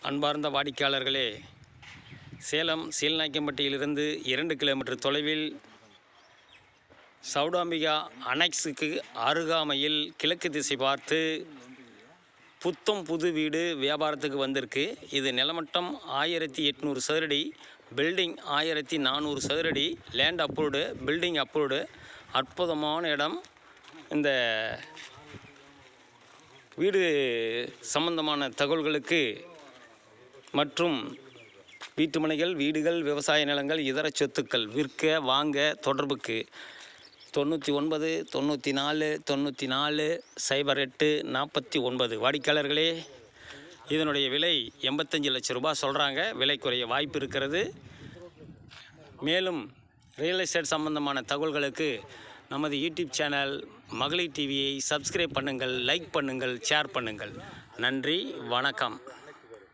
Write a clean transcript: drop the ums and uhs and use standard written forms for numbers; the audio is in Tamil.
அன்பார்ந்த வாடிக்கையாளர்களே, சேலம் சீல்நாயக்கம்பட்டியிலிருந்து 2 கிலோமீட்டர் தொலைவில் சௌடாம்பிகா அனெக்ஸுக்கு அருகாமையில் கிழக்கு திசை பார்த்து புத்தம் புது வீடு வியாபாரத்துக்கு வந்திருக்கு. இது நிலமட்டம் 1800 சதுரடி, பில்டிங் 1400 சதுரடி, லேண்ட் அப்ரூவ்டு, பில்டிங் அப்ரூவ்டு. அற்புதமான இடம். இந்த வீடு சம்பந்தமான தகவல்களுக்கு மற்றும் வீட்டுமனைகள், வீடுகள், விவசாய நிலங்கள், இதர சொத்துக்கள் விற்க வாங்க தொடர்புக்கு 99 94 94 08 49. வாடிக்கையாளர்களே, இதனுடைய விலை 85 லட்சம் ரூபாய் சொல்கிறாங்க. விலை குறைய வாய்ப்பு இருக்கிறது. மேலும் ரியல் எஸ்டேட் சம்பந்தமான தகவல்களுக்கு நமது யூடியூப் சேனல் மகளிர் டிவியை சப்ஸ்கிரைப் பண்ணுங்கள், லைக் பண்ணுங்கள், ஷேர் பண்ணுங்கள். நன்றி, வணக்கம்.